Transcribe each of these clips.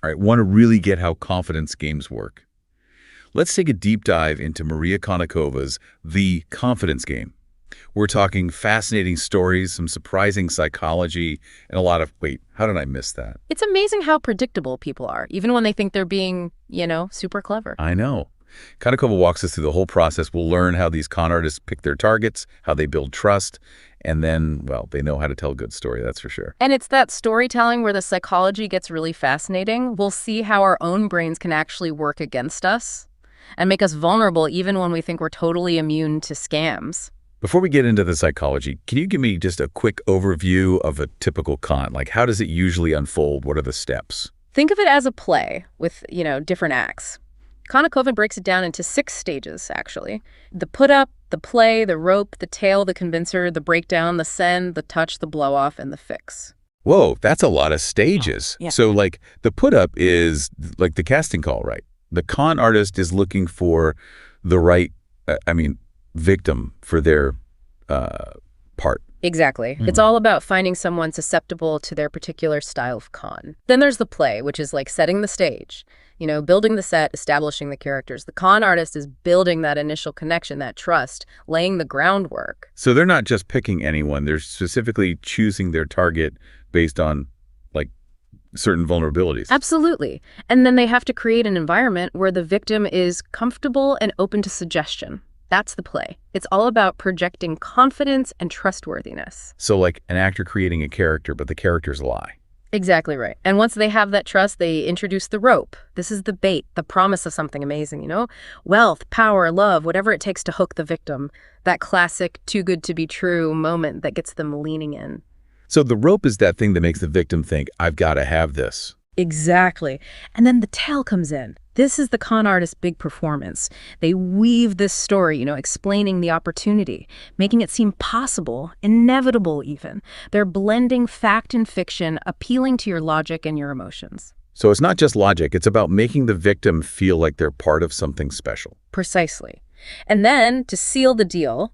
All right, want to really get how confidence games work. Let's take a deep dive into Maria Konikova's The Confidence Game. We're talking fascinating stories, some surprising psychology, and a lot of, wait, how did I miss that? It's amazing how predictable people are, even when they think they're being, super clever. I know. Konnikova walks us through the whole process. We'll learn how these con artists pick their targets, how they build trust, and then, well, they know how to tell a good story, that's for sure. And it's that storytelling where the psychology gets really fascinating. We'll see how our own brains can actually work against us and make us vulnerable even when we think we're totally immune to scams. Before we get into the psychology, can you give me just a quick overview of a typical con? Like, how does it usually unfold? What are the steps? Think of it as a play with, different acts. Konnikova breaks it down into 6 stages, actually. The put-up, the play, the rope, the tail, the convincer, the breakdown, the send, the touch, the blow-off, and the fix. Whoa, that's a lot of stages. Yeah. So, like, the put-up is like the casting call, right? The con artist is looking for the right, victim for their part. Exactly. It's all about finding someone susceptible to their particular style of con. Then there's the play, which is like setting the stage, building the set, establishing the characters. The con artist is building that initial connection, that trust, laying the groundwork. So they're not just picking anyone. They're specifically choosing their target based on, like, certain vulnerabilities. Absolutely. And then they have to create an environment where the victim is comfortable and open to suggestion. That's the play. It's all about projecting confidence and trustworthiness. So like an actor creating a character, but the characters lie. Exactly right. And once they have that trust, they introduce the rope. This is the bait, the promise of something amazing, Wealth, power, love, whatever it takes to hook the victim. That classic too good to be true moment that gets them leaning in. So the rope is that thing that makes the victim think, I've got to have this. Exactly. And then the tale comes in. This is the con artist's big performance. They weave this story, explaining the opportunity, making it seem possible, inevitable even. They're blending fact and fiction, appealing to your logic and your emotions. So it's not just logic, it's about making the victim feel like they're part of something special. Precisely. And then, to seal the deal,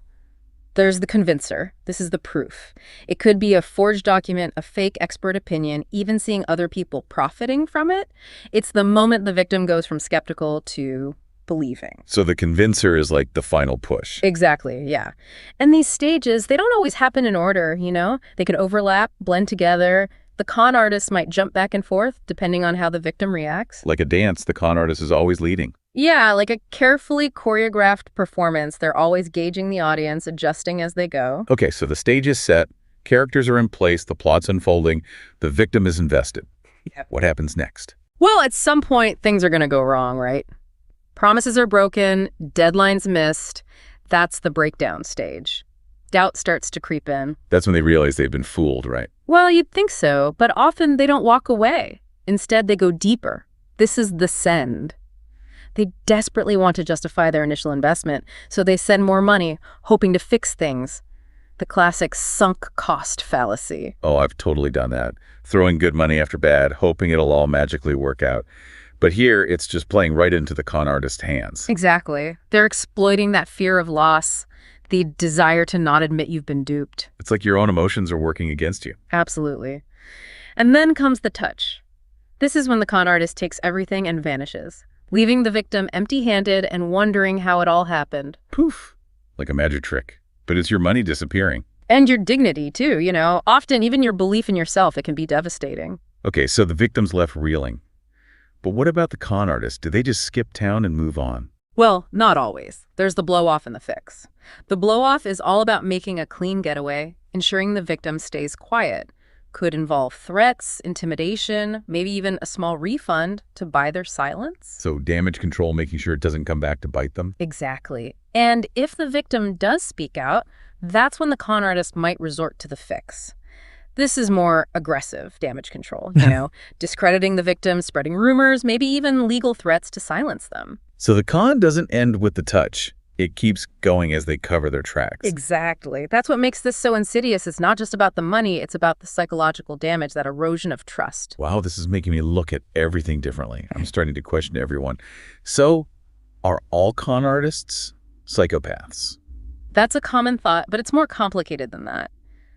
there's the convincer. This is the proof. It could be a forged document, a fake expert opinion, even seeing other people profiting from it. It's the moment the victim goes from skeptical to believing. So the convincer is like the final push. Exactly, yeah. And these stages, they don't always happen in order, They could overlap, blend together. The con artist might jump back and forth depending on how the victim reacts. Like a dance, the con artist is always leading. Yeah, like a carefully choreographed performance. They're always gauging the audience, adjusting as they go. Okay, so the stage is set, characters are in place, the plot's unfolding, the victim is invested. Yep. What happens next? Well, at some point, things are going to go wrong, right? Promises are broken, deadlines missed. That's the breakdown stage. Doubt starts to creep in. That's when they realize they've been fooled, right? Well, you'd think so, but often they don't walk away. Instead, they go deeper. This is the send. They desperately want to justify their initial investment, so they send more money, hoping to fix things. The classic sunk cost fallacy. Oh, I've totally done that. Throwing good money after bad, hoping it'll all magically work out. But here, it's just playing right into the con artist's hands. Exactly. They're exploiting that fear of loss, the desire to not admit you've been duped. It's like your own emotions are working against you. Absolutely. And then comes the touch. This is when the con artist takes everything and vanishes, leaving the victim empty-handed and wondering how it all happened. Poof, like a magic trick. But it's your money disappearing. And your dignity, too, Often, even your belief in yourself, it can be devastating. Okay, so the victim's left reeling. But what about the con artist? Do they just skip town and move on? Well, not always. There's the blow-off and the fix. The blow-off is all about making a clean getaway, ensuring the victim stays quiet. Could involve threats, intimidation, maybe even a small refund to buy their silence. So damage control, making sure it doesn't come back to bite them? Exactly. And if the victim does speak out, that's when the con artist might resort to the fix. This is more aggressive damage control, discrediting the victim, spreading rumors, maybe even legal threats to silence them. So the con doesn't end with the touch. It keeps going as they cover their tracks. Exactly. That's what makes this so insidious. It's not just about the money, it's about the psychological damage, that erosion of trust. Wow, this is making me look at everything differently. I'm starting to question everyone. So, are all con artists psychopaths? That's a common thought, but it's more complicated than that.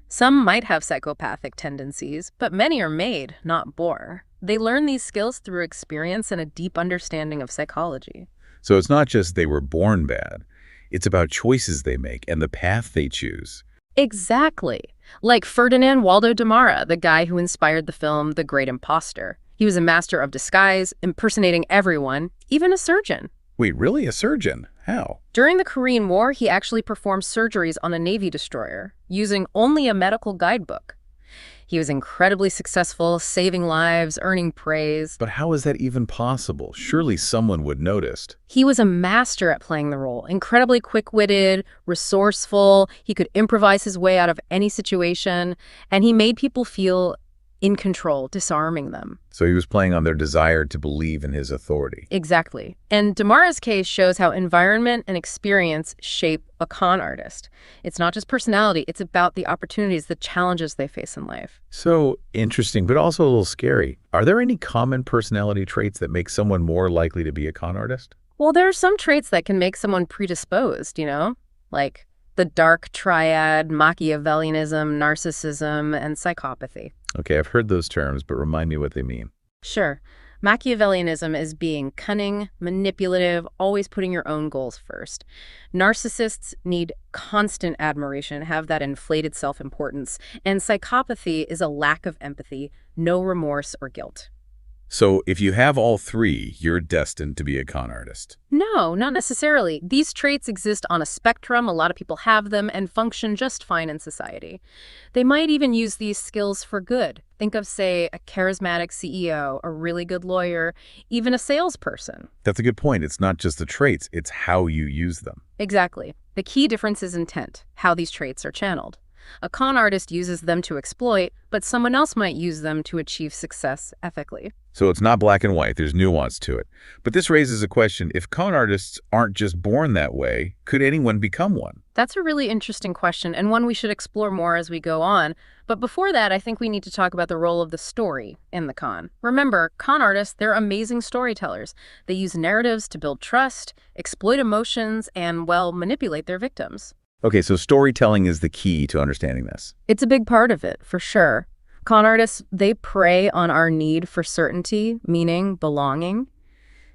Some might have psychopathic tendencies, but many are made, not born. They learn these skills through experience and a deep understanding of psychology. So it's not just they were born bad. It's about choices they make and the path they choose. Exactly. Like Ferdinand Waldo Damara, the guy who inspired the film The Great Imposter. He was a master of disguise, impersonating everyone, even a surgeon. Wait, really? A surgeon? How? During the Korean War, he actually performed surgeries on a Navy destroyer, using only a medical guidebook. He was incredibly successful, saving lives, earning praise. But how is that even possible? Surely someone would notice. He was a master at playing the role, incredibly quick-witted, resourceful. He could improvise his way out of any situation, and he made people feel in control, disarming them. So he was playing on their desire to believe in his authority. Exactly. And Damara's case shows how environment and experience shape a con artist. It's not just personality, it's about the opportunities, the challenges they face in life. So interesting, but also a little scary. Are there any common personality traits that make someone more likely to be a con artist? Well, there are some traits that can make someone predisposed, like the dark triad, Machiavellianism, narcissism, and psychopathy. Okay, I've heard those terms, but remind me what they mean. Sure. Machiavellianism is being cunning, manipulative, always putting your own goals first. Narcissists need constant admiration, have that inflated self-importance, and psychopathy is a lack of empathy, no remorse or guilt. So if you have all three, you're destined to be a con artist. No, not necessarily. These traits exist on a spectrum. A lot of people have them and function just fine in society. They might even use these skills for good. Think of, say, a charismatic CEO, a really good lawyer, even a salesperson. That's a good point. It's not just the traits, it's how you use them. Exactly. The key difference is intent, how these traits are channeled. A con artist uses them to exploit, but someone else might use them to achieve success ethically. So it's not black and white, there's nuance to it. But this raises a question, if con artists aren't just born that way, could anyone become one? That's a really interesting question, and one we should explore more as we go on. But before that, I think we need to talk about the role of the story in the con. Remember, con artists, they're amazing storytellers. They use narratives to build trust, exploit emotions, and, well, manipulate their victims. Okay, so storytelling is the key to understanding this. It's a big part of it, for sure. Con artists, they prey on our need for certainty, meaning belonging.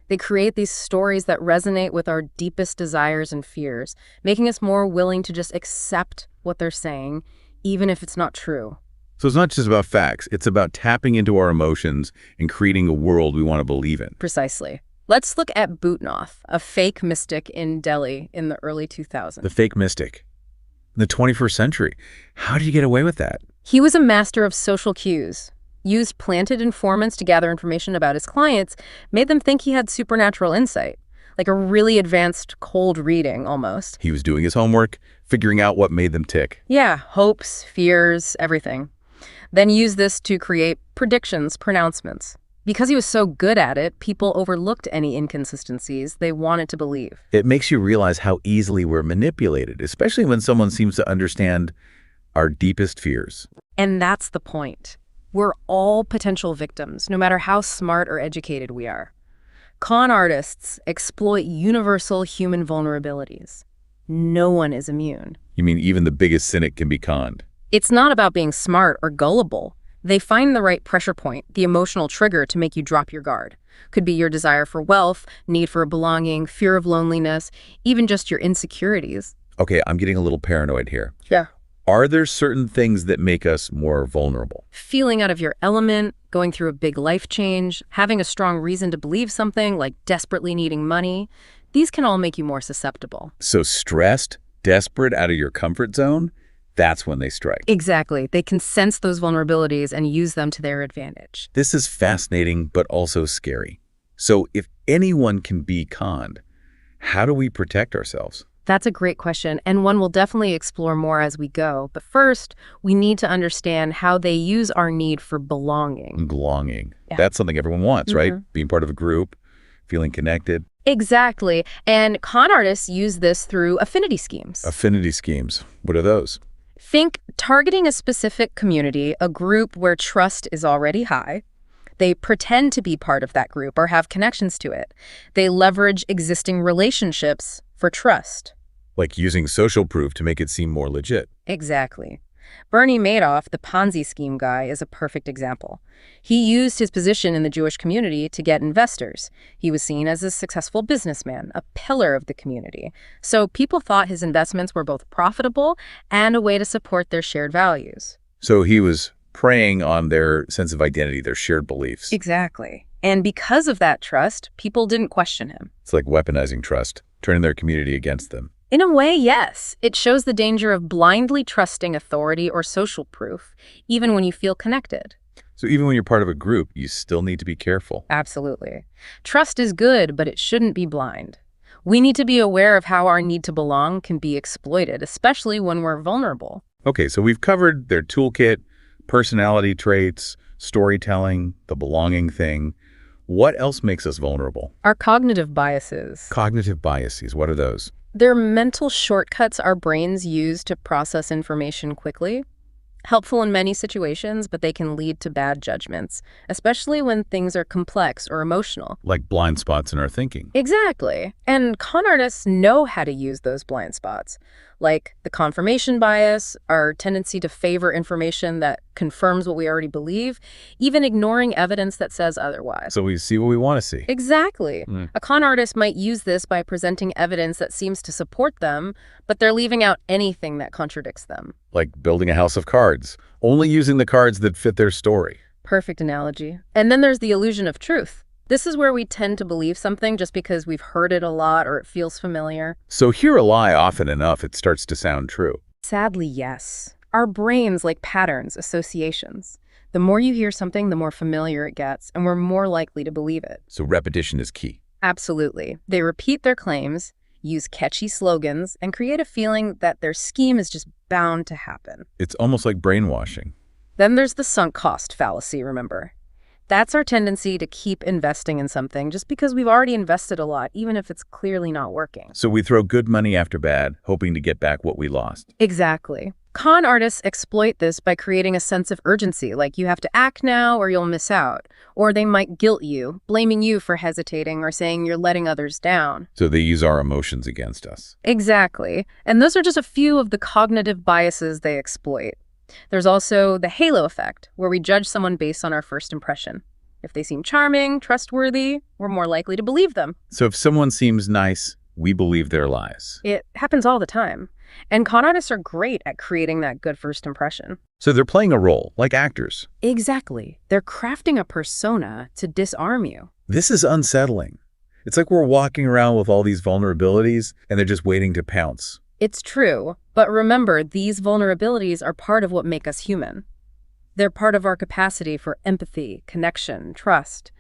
They create these stories that resonate with our deepest desires and fears, making us more willing to just accept what they're saying, even if it's not true. So it's not just about facts, it's about tapping into our emotions and creating a world we want to believe in. Precisely. Let's look at Bhutnath, a fake mystic in Delhi in the early 2000s. The fake mystic. In the 21st century. How did you get away with that? He was a master of social cues, used planted informants to gather information about his clients, made them think he had supernatural insight, like a really advanced cold reading almost. He was doing his homework, figuring out what made them tick. Yeah, hopes, fears, everything. Then used this to create predictions, pronouncements. Because he was so good at it, people overlooked any inconsistencies they wanted to believe. It makes you realize how easily we're manipulated, especially when someone seems to understand our deepest fears. And that's the point. We're all potential victims, no matter how smart or educated we are. Con artists exploit universal human vulnerabilities. No one is immune. You mean even the biggest cynic can be conned? It's not about being smart or gullible. They find the right pressure point, the emotional trigger to make you drop your guard. Could be your desire for wealth, need for belonging, fear of loneliness, even just your insecurities. Okay, I'm getting a little paranoid here. Yeah. Are there certain things that make us more vulnerable? Feeling out of your element, going through a big life change, having a strong reason to believe something, like desperately needing money, these can all make you more susceptible. So stressed, desperate, out of your comfort zone? That's when they strike. Exactly. They can sense those vulnerabilities and use them to their advantage. This is fascinating, but also scary. So if anyone can be conned, how do we protect ourselves? That's a great question, and one we'll definitely explore more as we go. But first, we need to understand how they use our need for belonging. Belonging. Yeah. That's something everyone wants, right? Being part of a group, feeling connected. Exactly. And con artists use this through affinity schemes. Affinity schemes. What are those? Think targeting a specific community, a group where trust is already high. They pretend to be part of that group or have connections to it. They leverage existing relationships for trust. Like using social proof to make it seem more legit. Exactly. Bernie Madoff, the Ponzi scheme guy, is a perfect example. He used his position in the Jewish community to get investors. He was seen as a successful businessman, a pillar of the community. So people thought his investments were both profitable and a way to support their shared values. So he was preying on their sense of identity, their shared beliefs. Exactly. And because of that trust, people didn't question him. It's like weaponizing trust, turning their community against them. In a way, yes. It shows the danger of blindly trusting authority or social proof, even when you feel connected. So even when you're part of a group, you still need to be careful. Absolutely. Trust is good, but it shouldn't be blind. We need to be aware of how our need to belong can be exploited, especially when we're vulnerable. Okay, so we've covered their toolkit, personality traits, storytelling, the belonging thing. What else makes us vulnerable? Our cognitive biases. Cognitive biases, what are those? They're mental shortcuts our brains use to process information quickly. Helpful in many situations, but they can lead to bad judgments, especially when things are complex or emotional. Like blind spots in our thinking. Exactly. And con artists know how to use those blind spots, like the confirmation bias, our tendency to favor information that confirms what we already believe, even ignoring evidence that says otherwise. So we see what we want to see. Exactly. A con artist might use this by presenting evidence that seems to support them, but they're leaving out anything that contradicts them. Like building a house of cards, only using the cards that fit their story. Perfect analogy. And then there's the illusion of truth. This is where we tend to believe something just because we've heard it a lot or it feels familiar. So hear a lie often enough, it starts to sound true. Sadly, yes. Our brains like patterns, associations. The more you hear something, the more familiar it gets, and we're more likely to believe it. So repetition is key. Absolutely. They repeat their claims, use catchy slogans, and create a feeling that their scheme is just bound to happen. It's almost like brainwashing. Then there's the sunk cost fallacy, remember? That's our tendency to keep investing in something just because we've already invested a lot, even if it's clearly not working. So we throw good money after bad, hoping to get back what we lost. Exactly. Con artists exploit this by creating a sense of urgency, like you have to act now or you'll miss out. Or they might guilt you, blaming you for hesitating or saying you're letting others down. So they use our emotions against us. Exactly. And those are just a few of the cognitive biases they exploit. There's also the halo effect, where we judge someone based on our first impression. If they seem charming, trustworthy, we're more likely to believe them. So if someone seems nice, we believe their lies. It happens all the time. And con artists are great at creating that good first impression. So they're playing a role, like actors. Exactly. They're crafting a persona to disarm you. This is unsettling. It's like we're walking around with all these vulnerabilities, and they're just waiting to pounce. It's true, but remember, these vulnerabilities are part of what make us human. They're part of our capacity for empathy, connection, trust.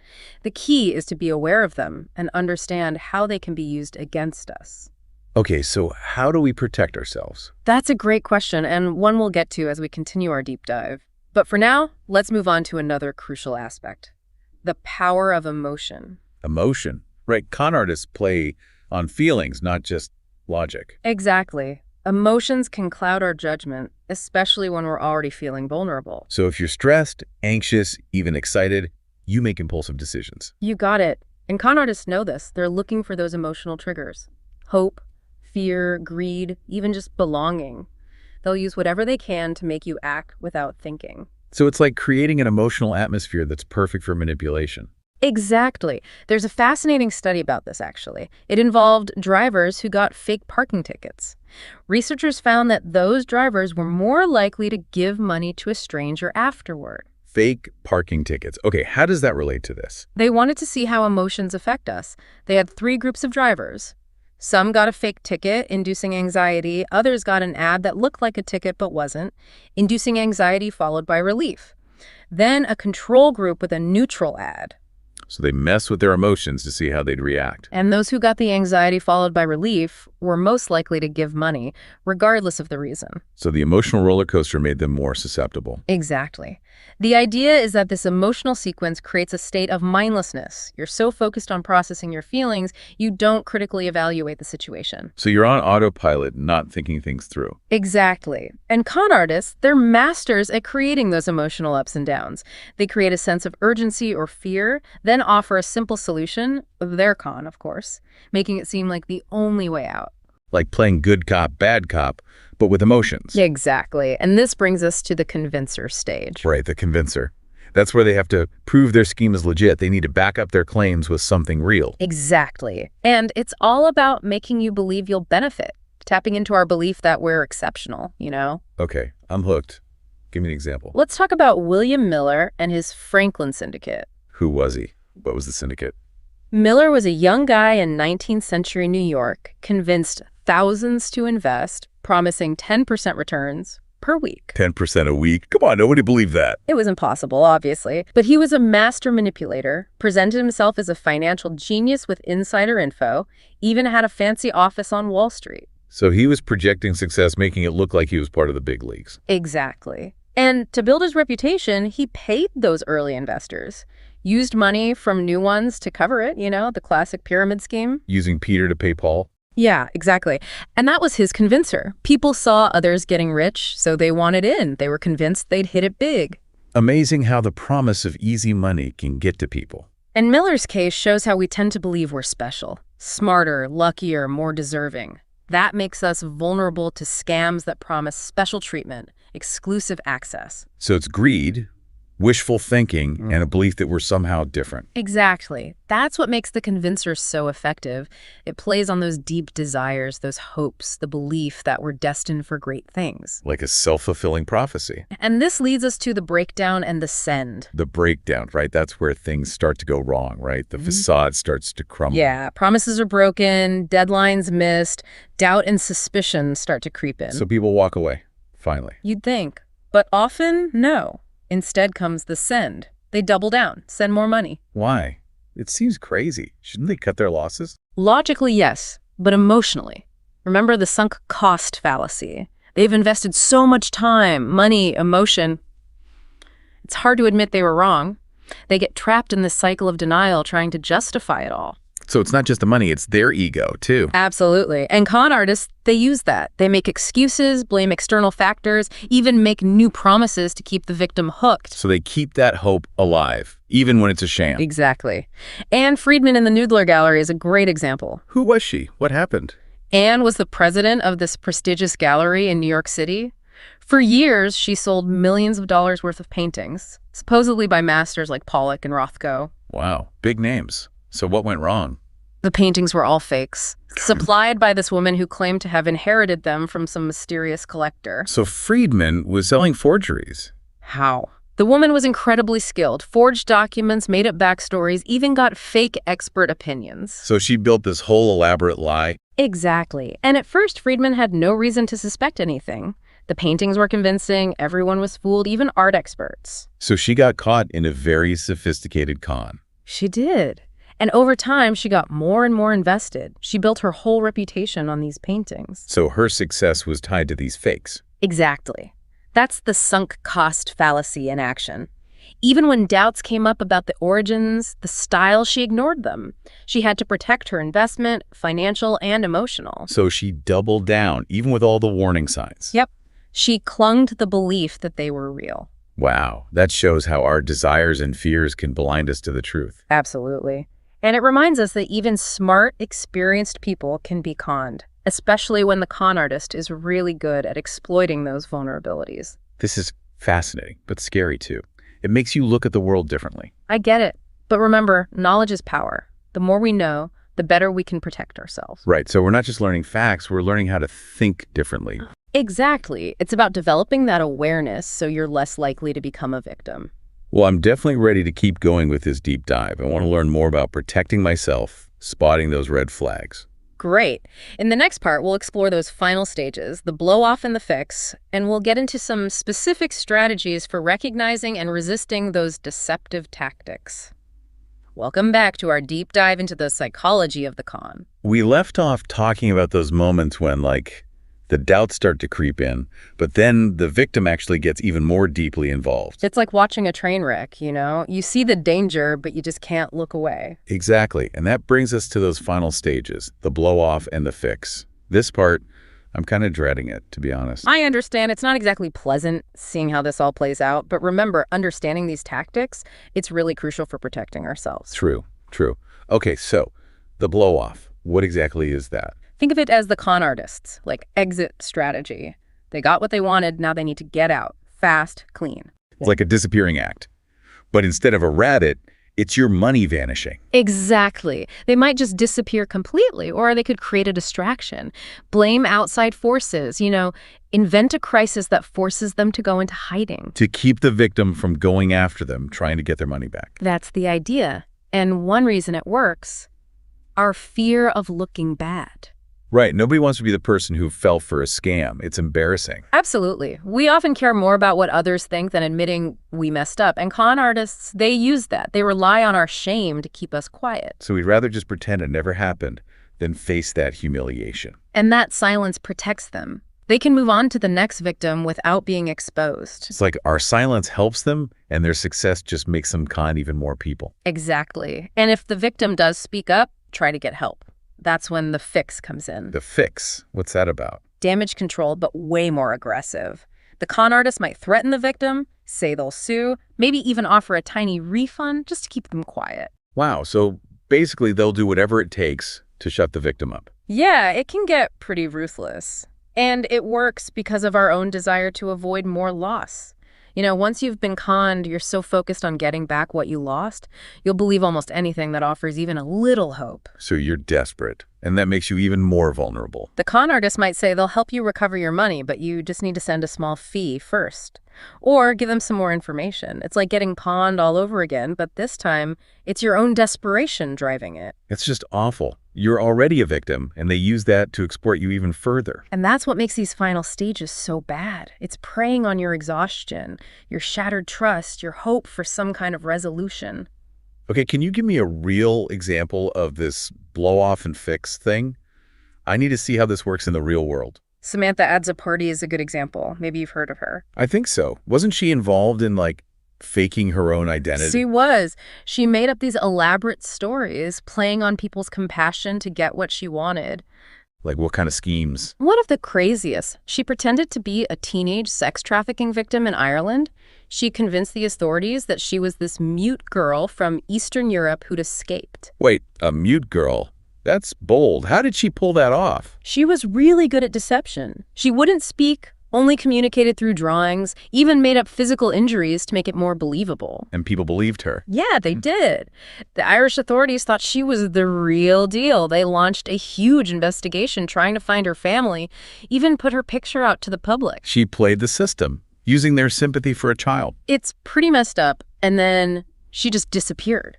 The key is to be aware of them and understand how they can be used against us. Okay, so how do we protect ourselves? That's a great question, and one we'll get to as we continue our deep dive. But for now, let's move on to another crucial aspect: the power of emotion. Emotion, right? Con artists play on feelings, not just logic. Exactly. Emotions can cloud our judgment, especially when we're already feeling vulnerable. So if you're stressed, anxious, even excited, you make impulsive decisions. You got it. And con artists know this. They're looking for those emotional triggers. Hope, fear, greed, even just belonging. They'll use whatever they can to make you act without thinking. So it's like creating an emotional atmosphere that's perfect for manipulation. Exactly. There's a fascinating study about this, actually. It involved drivers who got fake parking tickets. Researchers found that those drivers were more likely to give money to a stranger afterward. Fake parking tickets. Okay, how does that relate to this? They wanted to see how emotions affect us. They had 3 groups of drivers. Some got a fake ticket, inducing anxiety. Others got an ad that looked like a ticket but wasn't, inducing anxiety followed by relief. Then a control group with a neutral ad. So they mess with their emotions to see how they'd react. And those who got the anxiety followed by relief were most likely to give money, regardless of the reason. So the emotional roller coaster made them more susceptible. Exactly. The idea is that this emotional sequence creates a state of mindlessness. You're so focused on processing your feelings, you don't critically evaluate the situation. So you're on autopilot, not thinking things through. Exactly. And con artists, they're masters at creating those emotional ups and downs. They create a sense of urgency or fear, then offer a simple solution, their con, of course, making it seem like the only way out. Like playing good cop, bad cop, but with emotions. Exactly. And this brings us to the convincer stage. Right, the convincer. That's where they have to prove their scheme is legit. They need to back up their claims with something real. Exactly. And it's all about making you believe you'll benefit, tapping into our belief that we're exceptional, you know? Okay, I'm hooked. Give me an example. Let's talk about William Miller and his Franklin Syndicate. Who was he? What was the syndicate? Miller was a young guy in 19th century New York, convinced thousands to invest, promising 10% returns per week. 10% a week? Come on, nobody believed that. It was impossible, obviously, but he was a master manipulator, presented himself as a financial genius with insider info, even had a fancy office on Wall Street. So he was projecting success, making it look like he was part of the big leagues. Exactly. And to build his reputation, he paid those early investors, used money from new ones to cover it, you know, the classic pyramid scheme. Using Peter to pay Paul? Yeah, exactly. And that was his convincer. People saw others getting rich, so they wanted in. They were convinced they'd hit it big. Amazing how the promise of easy money can get to people. And Miller's case shows how we tend to believe we're special, smarter, luckier, more deserving. That makes us vulnerable to scams that promise special treatment, exclusive access. So it's greed, wishful thinking, and a belief that we're somehow different. Exactly. That's what makes the convincer so effective. It plays on those deep desires, those hopes, the belief that we're destined for great things. Like a self-fulfilling prophecy. And this leads us to the breakdown and the send. The breakdown, right? That's where things start to go wrong, right? The facade starts to crumble. Yeah, promises are broken, deadlines missed, doubt and suspicion start to creep in. So people walk away, finally. You'd think. But often, no. Instead comes the send. They double down, send more money. Why? It seems crazy. Shouldn't they cut their losses? Logically, yes, but emotionally. Remember the sunk cost fallacy. They've invested so much time, money, emotion. It's hard to admit they were wrong. They get trapped in this cycle of denial trying to justify it all. So it's not just the money, it's their ego, too. Absolutely. And con artists, they use that. They make excuses, blame external factors, even make new promises to keep the victim hooked. So they keep that hope alive, even when it's a sham. Exactly. Anne Friedman in the Noodler Gallery is a great example. Who was she? What happened? Anne was the president of this prestigious gallery in New York City. For years, she sold millions of dollars worth of paintings, supposedly by masters like Pollock and Rothko. Wow, big names. So what went wrong? The paintings were all fakes, supplied by this woman who claimed to have inherited them from some mysterious collector. So Friedman was selling forgeries. How? The woman was incredibly skilled, forged documents, made up backstories, even got fake expert opinions. So she built this whole elaborate lie. Exactly. And at first, Friedman had no reason to suspect anything. The paintings were convincing, everyone was fooled, even art experts. So she got caught in a very sophisticated con. She did. And over time, she got more and more invested. She built her whole reputation on these paintings. So her success was tied to these fakes. Exactly. That's the sunk cost fallacy in action. Even when doubts came up about the origins, the style, she ignored them. She had to protect her investment, financial and emotional. So she doubled down, even with all the warning signs. Yep. She clung to the belief that they were real. Wow, that shows how our desires and fears can blind us to the truth. Absolutely. And it reminds us that even smart, experienced people can be conned, especially when the con artist is really good at exploiting those vulnerabilities. This is fascinating, but scary too. It makes you look at the world differently. I get it. But remember, knowledge is power. The more we know, the better we can protect ourselves. Right, so we're not just learning facts, we're learning how to think differently. Exactly. It's about developing that awareness so you're less likely to become a victim. Well, I'm definitely ready to keep going with this deep dive. I want to learn more about protecting myself, spotting those red flags. Great. In the next part, we'll explore those final stages, the blow-off and the fix, and we'll get into some specific strategies for recognizing and resisting those deceptive tactics. Welcome back to our deep dive into the psychology of the con. We left off talking about those moments when, the doubts start to creep in, but then the victim actually gets even more deeply involved. It's like watching a train wreck, you know? You see the danger, but you just can't look away. Exactly, and that brings us to those final stages, the blow-off and the fix. This part, I'm kind of dreading it, to be honest. I understand it's not exactly pleasant seeing how this all plays out, but remember, understanding these tactics, it's really crucial for protecting ourselves. True. Okay, so the blow-off, what exactly is that? Think of it as the con artists, like exit strategy. They got what they wanted, now they need to get out. Fast, clean. It's like a disappearing act. But instead of a rabbit, it's your money vanishing. Exactly. They might just disappear completely, or they could create a distraction. Blame outside forces, invent a crisis that forces them to go into hiding. To keep the victim from going after them, trying to get their money back. That's the idea. And one reason it works, our fear of looking bad. Right. Nobody wants to be the person who fell for a scam. It's embarrassing. Absolutely. We often care more about what others think than admitting we messed up. And con artists, they use that. They rely on our shame to keep us quiet. So we'd rather just pretend it never happened than face that humiliation. And that silence protects them. They can move on to the next victim without being exposed. It's like our silence helps them, and their success just makes them con even more people. Exactly. And if the victim does speak up, try to get help. That's when the fix comes in. The fix? What's that about? Damage control, but way more aggressive. The con artist might threaten the victim, say they'll sue, maybe even offer a tiny refund just to keep them quiet. Wow, so basically they'll do whatever it takes to shut the victim up. Yeah, it can get pretty ruthless. And it works because of our own desire to avoid more loss. Once you've been conned, you're so focused on getting back what you lost, you'll believe almost anything that offers even a little hope. So you're desperate, and that makes you even more vulnerable. The con artist might say they'll help you recover your money, but you just need to send a small fee first. Or give them some more information. It's like getting conned all over again, but this time, it's your own desperation driving it. It's just awful. You're already a victim, and they use that to exploit you even further. And that's what makes these final stages so bad. It's preying on your exhaustion, your shattered trust, your hope for some kind of resolution. Okay, can you give me a real example of this blow-off and fix thing? I need to see how this works in the real world. Samantha Adds a Party is a good example. Maybe you've heard of her. I think so. Wasn't she involved in, faking her own identity? She was. She made up these elaborate stories, playing on people's compassion to get what she wanted. Like what kind of schemes? One of the craziest. She pretended to be a teenage sex trafficking victim in Ireland. She convinced the authorities that she was this mute girl from Eastern Europe who'd escaped. Wait, a mute girl? That's bold. How did she pull that off? She was really good at deception. She wouldn't speak, only communicated through drawings, even made up physical injuries to make it more believable. And people believed her. Yeah, they did. The Irish authorities thought she was the real deal. They launched a huge investigation trying to find her family, even put her picture out to the public. She played the system, using their sympathy for a child. It's pretty messed up. And then she just disappeared.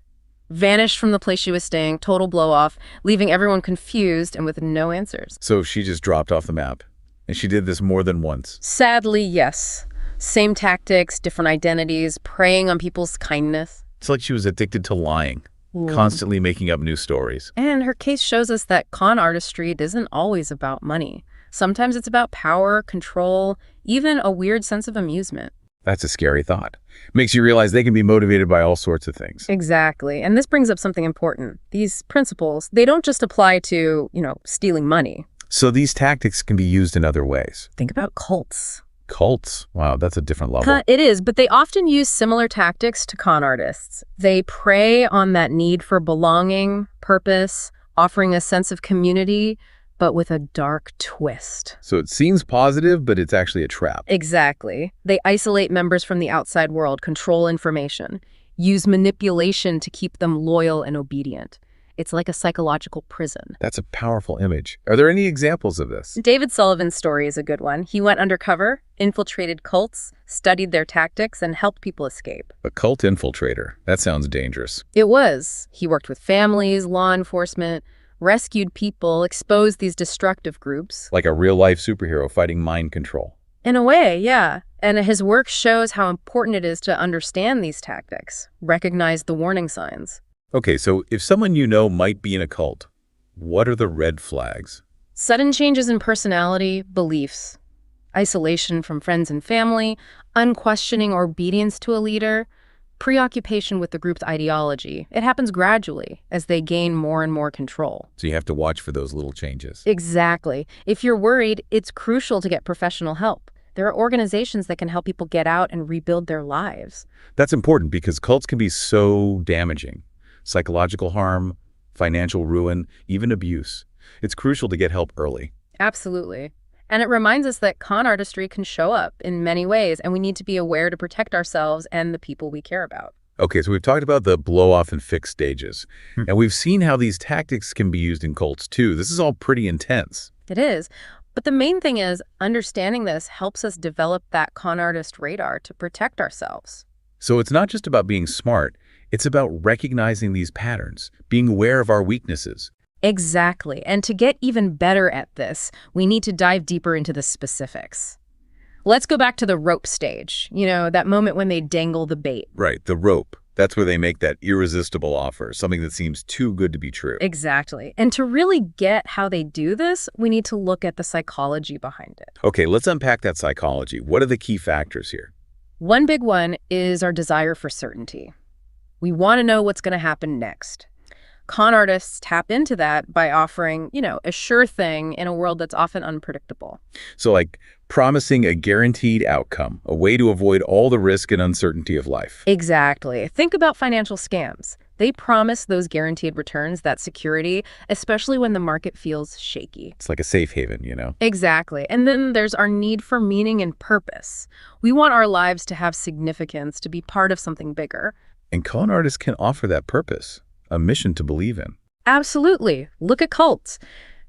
Vanished from the place she was staying, total blow-off, leaving everyone confused and with no answers. So she just dropped off the map. And she did this more than once. Sadly, yes. Same tactics, different identities, preying on people's kindness. It's like she was addicted to lying, constantly making up new stories. And her case shows us that con artistry isn't always about money. Sometimes it's about power, control, even a weird sense of amusement. That's a scary thought. Makes you realize they can be motivated by all sorts of things. Exactly. And this brings up something important. These principles, they don't just apply to, stealing money. So these tactics can be used in other ways. Think about cults. Cults? Wow, that's a different level. It is, but they often use similar tactics to con artists. They prey on that need for belonging, purpose, offering a sense of community, but with a dark twist. So it seems positive, but it's actually a trap. Exactly. They isolate members from the outside world, control information, use manipulation to keep them loyal and obedient. It's like a psychological prison. That's a powerful image. Are there any examples of this? David Sullivan's story is a good one. He went undercover, infiltrated cults, studied their tactics, and helped people escape. A cult infiltrator. That sounds dangerous. It was. He worked with families, law enforcement, rescued people, exposed these destructive groups. Like a real-life superhero fighting mind control. In a way, yeah. And his work shows how important it is to understand these tactics, recognize the warning signs. Okay, so if someone you know might be in a cult, what are the red flags? Sudden changes in personality, beliefs, isolation from friends and family, unquestioning obedience to a leader, preoccupation with the group's ideology. It happens gradually as they gain more and more control. So you have to watch for those little changes. Exactly. If you're worried, it's crucial to get professional help. There are organizations that can help people get out and rebuild their lives. That's important because cults can be so damaging. Psychological harm, financial ruin, even abuse. It's crucial to get help early. Absolutely. And it reminds us that con artistry can show up in many ways, and we need to be aware to protect ourselves and the people we care about. Okay, so we've talked about the blow-off and fix stages, and we've seen how these tactics can be used in cults, too. This is all pretty intense. It is. But the main thing is, understanding this helps us develop that con artist radar to protect ourselves. So it's not just about being smart. It's about recognizing these patterns, being aware of our weaknesses. Exactly. And to get even better at this, we need to dive deeper into the specifics. Let's go back to the rope stage, that moment when they dangle the bait. Right, the rope. That's where they make that irresistible offer, something that seems too good to be true. Exactly. And to really get how they do this, we need to look at the psychology behind it. Okay, let's unpack that psychology. What are the key factors here? One big one is our desire for certainty. We want to know what's going to happen next. Con artists tap into that by offering, a sure thing in a world that's often unpredictable. So like promising a guaranteed outcome, a way to avoid all the risk and uncertainty of life. Exactly. Think about financial scams. They promise those guaranteed returns, that security, especially when the market feels shaky. It's like a safe haven, Exactly. And then there's our need for meaning and purpose. We want our lives to have significance, to be part of something bigger. And con artists can offer that purpose, a mission to believe in. Absolutely. Look at cults.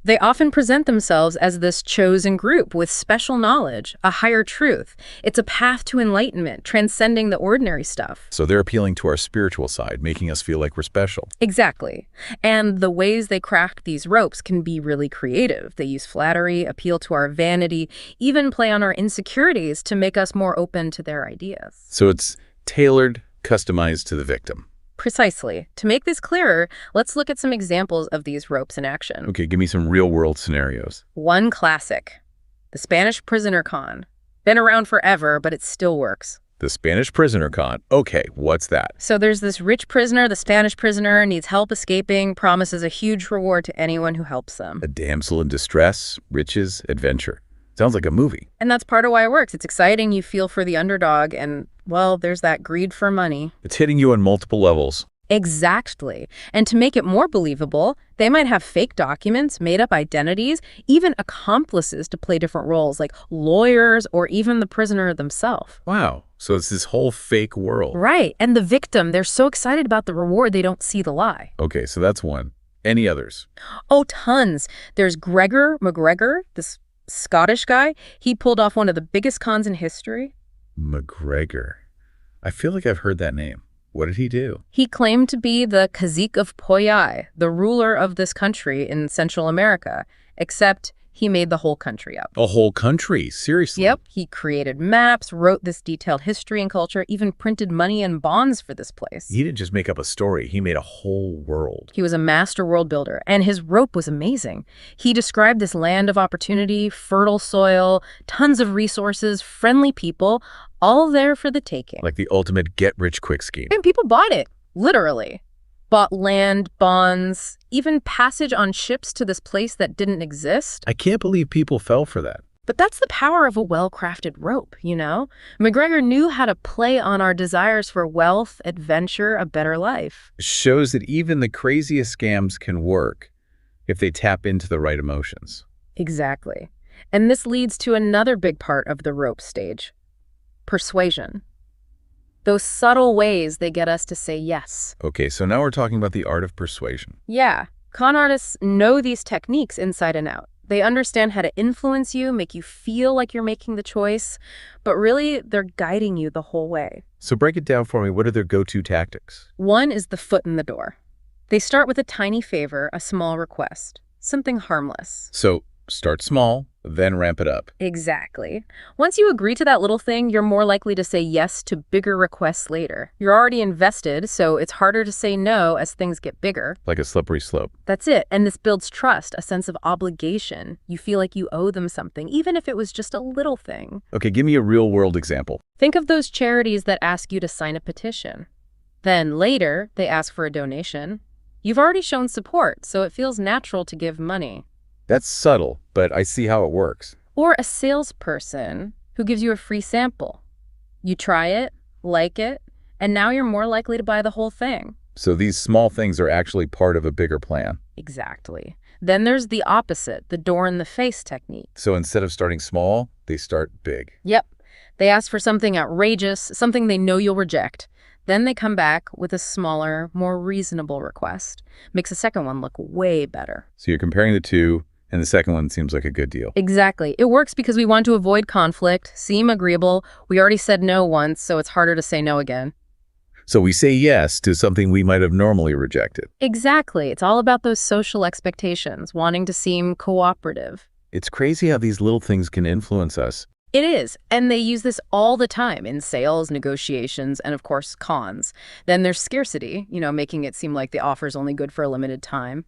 They often present themselves as this chosen group with special knowledge, a higher truth. It's a path to enlightenment, transcending the ordinary stuff. So they're appealing to our spiritual side, making us feel like we're special. Exactly. And the ways they craft these ropes can be really creative. They use flattery, appeal to our vanity, even play on our insecurities to make us more open to their ideas. So it's tailored, customized to the victim. Precisely. To make this clearer, let's look at some examples of these ropes in action. Okay, give me some real-world scenarios. One classic, the Spanish prisoner con. Been around forever, but it still works. The Spanish prisoner con. Okay, what's that? So there's this rich prisoner, the Spanish prisoner, needs help escaping, promises a huge reward to anyone who helps them. A damsel in distress, riches, adventure. Sounds like a movie. And that's part of why it works. It's exciting, you feel for the underdog, and, well, there's that greed for money. It's hitting you on multiple levels. Exactly. And to make it more believable, they might have fake documents, made-up identities, even accomplices to play different roles, like lawyers or even the prisoner themselves. Wow. So it's this whole fake world. Right. And the victim, they're so excited about the reward, they don't see the lie. Okay, so that's one. Any others? Oh, tons. There's Gregor McGregor, this Scottish guy. He pulled off one of the biggest cons in history. McGregor. I feel like I've heard that name. What did he do? He claimed to be the cacique of Poyai, the ruler of this country in Central America, except he made the whole country up. A whole country? Seriously? Yep. He created maps, wrote this detailed history and culture, even printed money and bonds for this place. He didn't just make up a story. He made a whole world. He was a master world builder, and his rope was amazing. He described this land of opportunity, fertile soil, tons of resources, friendly people, all there for the taking. Like the ultimate get-rich-quick scheme. And people bought it, literally. Bought land, bonds, even passage on ships to this place that didn't exist. I can't believe people fell for that. But that's the power of a well-crafted rope, McGregor knew how to play on our desires for wealth, adventure, a better life. It shows that even the craziest scams can work if they tap into the right emotions. Exactly. And this leads to another big part of the rope stage, persuasion. Those subtle ways they get us to say yes. Okay, so now we're talking about the art of persuasion. Yeah. Con artists know these techniques inside and out. They understand how to influence you, make you feel like you're making the choice, but really, they're guiding you the whole way. So break it down for me. What are their go-to tactics? One is the foot in the door. They start with a tiny favor, a small request, something harmless. So start small, then ramp it up. Exactly. Once you agree to that little thing, you're more likely to say yes to bigger requests later. You're already invested, so it's harder to say no as things get bigger. Like a slippery slope. That's it. And this builds trust, a sense of obligation. You feel like you owe them something, even if it was just a little thing. Okay, give me a real-world example. Think of those charities that ask you to sign a petition. Then later, they ask for a donation. You've already shown support, so it feels natural to give money. That's subtle, but I see how it works. Or a salesperson who gives you a free sample. You try it, like it, and now you're more likely to buy the whole thing. So these small things are actually part of a bigger plan. Exactly. Then there's the opposite, the door-in-the-face technique. So instead of starting small, they start big. Yep. They ask for something outrageous, something they know you'll reject. Then they come back with a smaller, more reasonable request. Makes the second one look way better. So you're comparing the two, and the second one seems like a good deal. Exactly. It works because we want to avoid conflict, seem agreeable. We already said no once, so it's harder to say no again. So we say yes to something we might have normally rejected. Exactly. It's all about those social expectations, wanting to seem cooperative. It's crazy how these little things can influence us. It is, and they use this all the time in sales, negotiations, and of course, cons. Then there's scarcity, making it seem like the offer's only good for a limited time.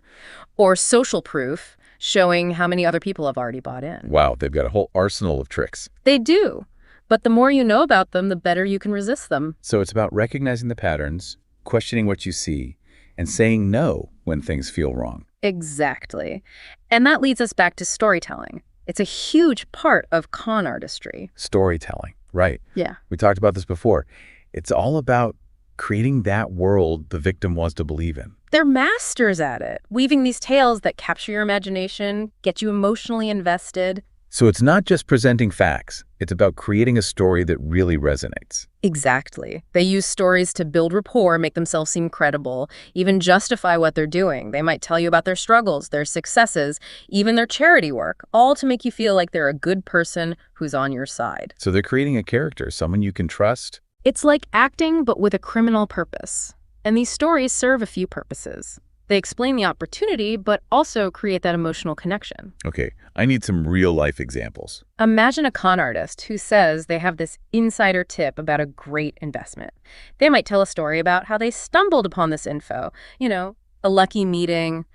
Or social proof, showing how many other people have already bought in. Wow, they've got a whole arsenal of tricks. They do, but the more you know about them, the better you can resist them. So it's about recognizing the patterns, questioning what you see, and saying no when things feel wrong. Exactly. And that leads us back to storytelling. It's a huge part of con artistry. Storytelling, right. Yeah. We talked about this before. It's all about creating that world the victim wants to believe in. They're masters at it, weaving these tales that capture your imagination, get you emotionally invested. So it's not just presenting facts. It's about creating a story that really resonates. Exactly. They use stories to build rapport, make themselves seem credible, even justify what they're doing. They might tell you about their struggles, their successes, even their charity work, all to make you feel like they're a good person who's on your side. So they're creating a character, someone you can trust. It's like acting, but with a criminal purpose. And these stories serve a few purposes. They explain the opportunity, but also create that emotional connection. Okay, I need some real-life examples. Imagine a con artist who says they have this insider tip about a great investment. They might tell a story about how they stumbled upon this info. A lucky meeting,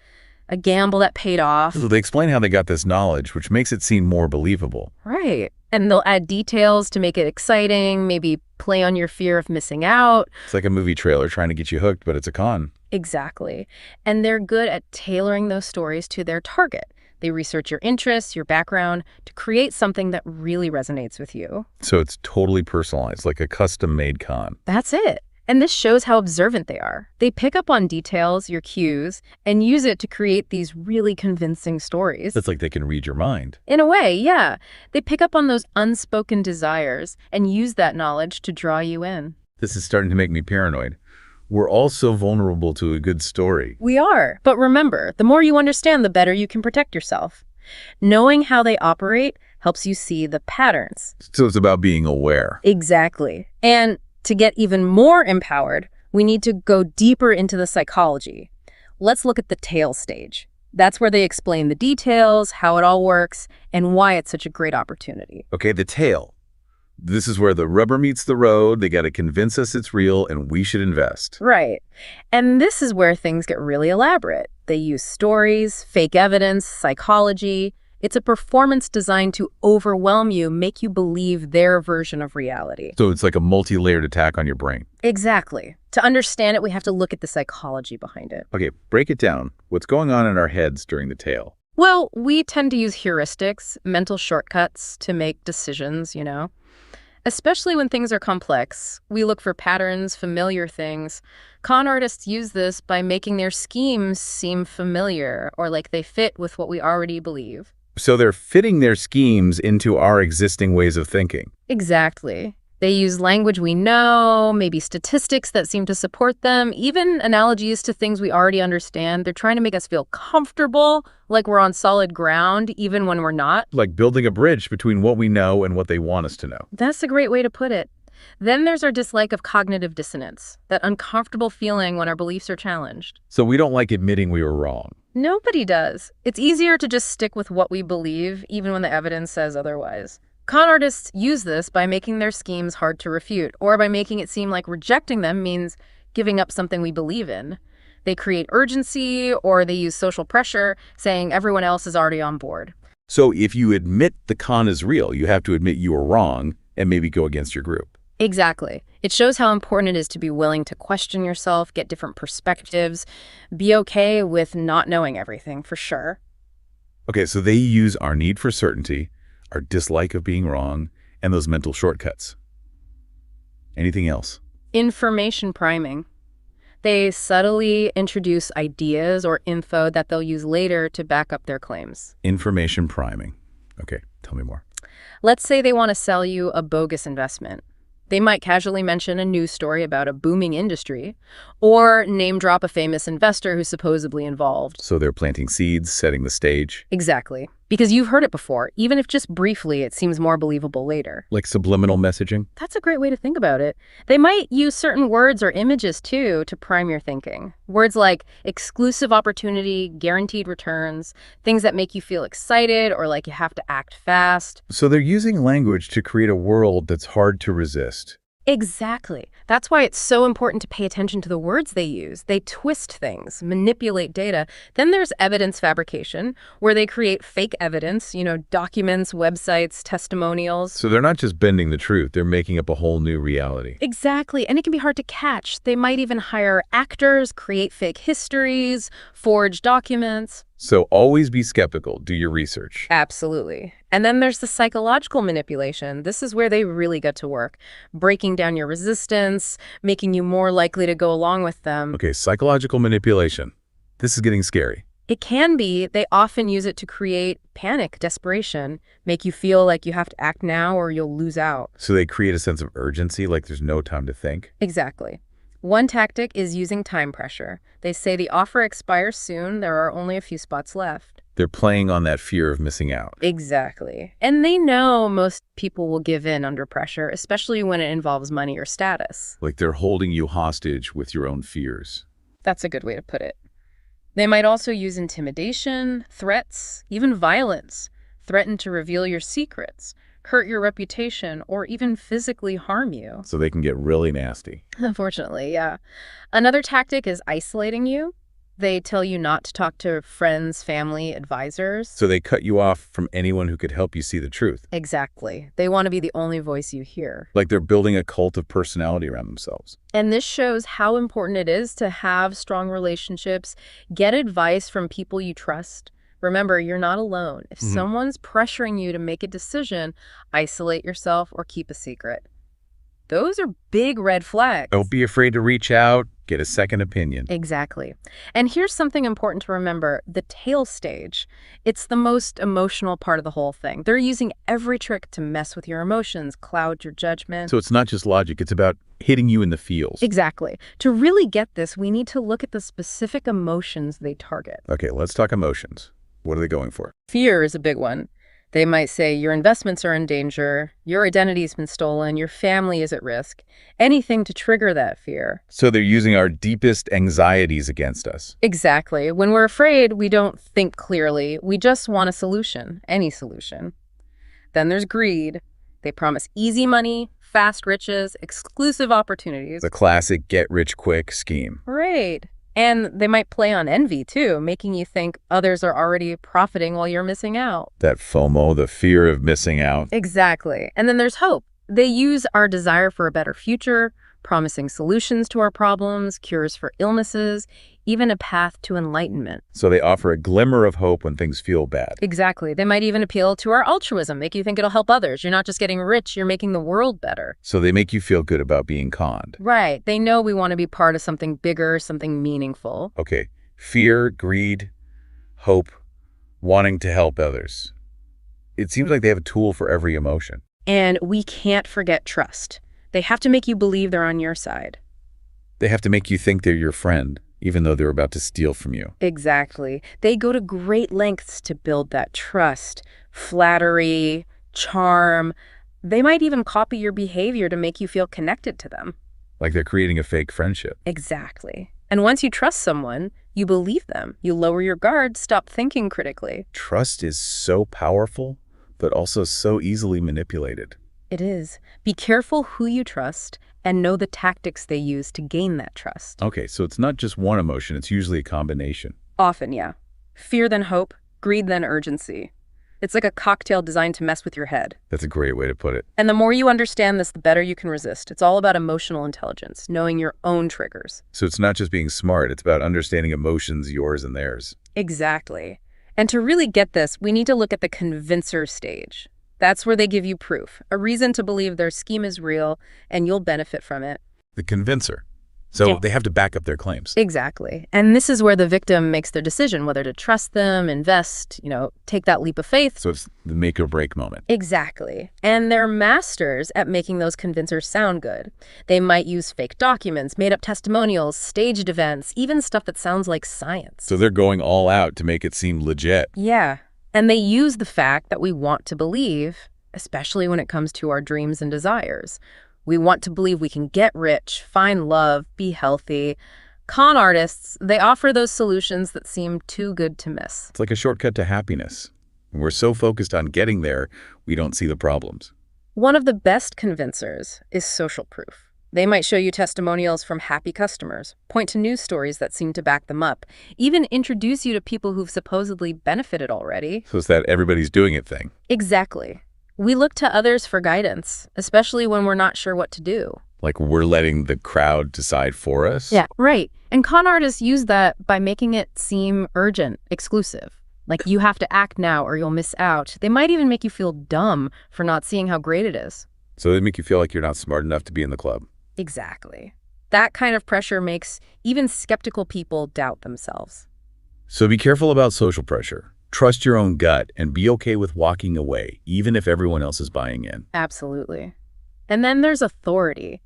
a gamble that paid off. So they explain how they got this knowledge, which makes it seem more believable. Right. And they'll add details to make it exciting, maybe play on your fear of missing out. It's like a movie trailer trying to get you hooked, but it's a con. Exactly. And they're good at tailoring those stories to their target. They research your interests, your background, to create something that really resonates with you. So it's totally personalized, like a custom-made con. That's it. And this shows how observant they are. They pick up on details, your cues, and use it to create these really convincing stories. It's like they can read your mind. In a way, yeah. They pick up on those unspoken desires and use that knowledge to draw you in. This is starting to make me paranoid. We're all so vulnerable to a good story. We are. But remember, the more you understand, the better you can protect yourself. Knowing how they operate helps you see the patterns. So it's about being aware. Exactly. And to get even more empowered, we need to go deeper into the psychology. Let's look at the tail stage. That's where they explain the details, how it all works, and why it's such a great opportunity. Okay, the tail. This is where the rubber meets the road. They got to convince us it's real and we should invest. Right. And this is where things get really elaborate. They use stories, fake evidence, psychology. It's a performance designed to overwhelm you, make you believe their version of reality. So it's like a multi-layered attack on your brain. Exactly. To understand it, we have to look at the psychology behind it. Okay, break it down. What's going on in our heads during the tail? Well, we tend to use heuristics, mental shortcuts to make decisions, Especially when things are complex. We look for patterns, familiar things. Con artists use this by making their schemes seem familiar or like they fit with what we already believe. So they're fitting their schemes into our existing ways of thinking. Exactly. They use language we know, maybe statistics that seem to support them, even analogies to things we already understand. They're trying to make us feel comfortable, like we're on solid ground, even when we're not. Like building a bridge between what we know and what they want us to know. That's a great way to put it. Then there's our dislike of cognitive dissonance, that uncomfortable feeling when our beliefs are challenged. So we don't like admitting we were wrong. Nobody does. It's easier to just stick with what we believe, even when the evidence says otherwise. Con artists use this by making their schemes hard to refute, or by making it seem like rejecting them means giving up something we believe in. They create urgency, or they use social pressure, saying everyone else is already on board. So if you admit the con is real, you have to admit you were wrong and maybe go against your group. Exactly. It shows how important it is to be willing to question yourself, get different perspectives, be okay with not knowing everything, for sure. Okay, so they use our need for certainty, our dislike of being wrong, and those mental shortcuts. Anything else? Information priming. They subtly introduce ideas or info that they'll use later to back up their claims. Information priming. Okay, tell me more. Let's say they want to sell you a bogus investment. They might casually mention a news story about a booming industry, or name drop a famous investor who's supposedly involved. So they're planting seeds, setting the stage. Exactly. Because you've heard it before, even if just briefly, it seems more believable later. Like subliminal messaging? That's a great way to think about it. They might use certain words or images, too, to prime your thinking. Words like exclusive opportunity, guaranteed returns, things that make you feel excited or like you have to act fast. So they're using language to create a world that's hard to resist. Exactly. That's why it's so important to pay attention to the words they use. They twist things, manipulate data. Then there's evidence fabrication, where they create fake evidence, documents, websites, testimonials. So they're not just bending the truth, they're making up a whole new reality. Exactly. And it can be hard to catch. They might even hire actors, create fake histories, forge documents. So always be skeptical. Do your research. Absolutely. And then there's the psychological manipulation. This is where they really get to work, breaking down your resistance, making you more likely to go along with them. Okay, psychological manipulation. This is getting scary. It can be. They often use it to create panic, desperation, make you feel like you have to act now or you'll lose out. So they create a sense of urgency, like there's no time to think. Exactly. One tactic is using time pressure. They say the offer expires soon, there are only a few spots left. They're playing on that fear of missing out. Exactly. And they know most people will give in under pressure, especially when it involves money or status. Like they're holding you hostage with your own fears. That's a good way to put it. They might also use intimidation, threats, even violence, threaten to reveal your secrets, hurt your reputation, or even physically harm you. So they can get really nasty. Unfortunately, yeah. Another tactic is isolating you. They tell you not to talk to friends, family, advisors. So they cut you off from anyone who could help you see the truth. Exactly. They want to be the only voice you hear. Like they're building a cult of personality around themselves. And this shows how important it is to have strong relationships, get advice from people you trust. Remember, you're not alone. If someone's pressuring you to make a decision, isolate yourself or keep a secret. Those are big red flags. Don't be afraid to reach out, get a second opinion. Exactly. And here's something important to remember. The tail stage, it's the most emotional part of the whole thing. They're using every trick to mess with your emotions, cloud your judgment. So it's not just logic, it's about hitting you in the feels. Exactly. To really get this, we need to look at the specific emotions they target. Okay, let's talk emotions. What are they going for? Fear is a big one. They might say your investments are in danger, your identity's been stolen, your family is at risk, anything to trigger that fear. So they're using our deepest anxieties against us. Exactly. When we're afraid, we don't think clearly. We just want a solution, any solution. Then there's greed. They promise easy money, fast riches, exclusive opportunities. The classic get-rich-quick scheme. Right. And they might play on envy, too, making you think others are already profiting while you're missing out. That FOMO, the fear of missing out. Exactly. And then there's hope. They use our desire for a better future, promising solutions to our problems, cures for illnesses, even a path to enlightenment. So they offer a glimmer of hope when things feel bad. Exactly. They might even appeal to our altruism, make you think it'll help others. You're not just getting rich, you're making the world better. So they make you feel good about being conned. Right. They know we want to be part of something bigger, something meaningful. Okay. Fear, greed, hope, wanting to help others. It seems like they have a tool for every emotion. And we can't forget trust. They have to make you believe they're on your side. They have to make you think they're your friend, even though they're about to steal from you. Exactly. They go to great lengths to build that trust, flattery, charm. They might even copy your behavior to make you feel connected to them. Like they're creating a fake friendship. Exactly. And once you trust someone, you believe them. You lower your guard, stop thinking critically. Trust is so powerful, but also so easily manipulated. It is. Be careful who you trust and know the tactics they use to gain that trust. Okay, so it's not just one emotion, it's usually a combination. Often, yeah. Fear then hope, greed then urgency. It's like a cocktail designed to mess with your head. That's a great way to put it. And the more you understand this, the better you can resist. It's all about emotional intelligence, knowing your own triggers. So it's not just being smart, it's about understanding emotions, yours and theirs. Exactly. And to really get this, we need to look at the convincer stage. That's where they give you proof, a reason to believe their scheme is real and you'll benefit from it. The convincer. So they have to back up their claims. Exactly. And this is where the victim makes their decision whether to trust them, invest, take that leap of faith. So it's the make or break moment. Exactly. And they're masters at making those convincers sound good. They might use fake documents, made-up testimonials, staged events, even stuff that sounds like science. So they're going all out to make it seem legit. Yeah. And they use the fact that we want to believe, especially when it comes to our dreams and desires. We want to believe we can get rich, find love, be healthy. Con artists, they offer those solutions that seem too good to miss. It's like a shortcut to happiness. When we're so focused on getting there, we don't see the problems. One of the best convincers is social proof. They might show you testimonials from happy customers, point to news stories that seem to back them up, even introduce you to people who've supposedly benefited already. So it's that everybody's doing it thing. Exactly. We look to others for guidance, especially when we're not sure what to do. Like we're letting the crowd decide for us? Yeah, right. And con artists use that by making it seem urgent, exclusive. Like you have to act now or you'll miss out. They might even make you feel dumb for not seeing how great it is. So they make you feel like you're not smart enough to be in the club. Exactly. That kind of pressure makes even skeptical people doubt themselves. So be careful about social pressure. Trust your own gut and be okay with walking away, even if everyone else is buying in. Absolutely. And then there's authority.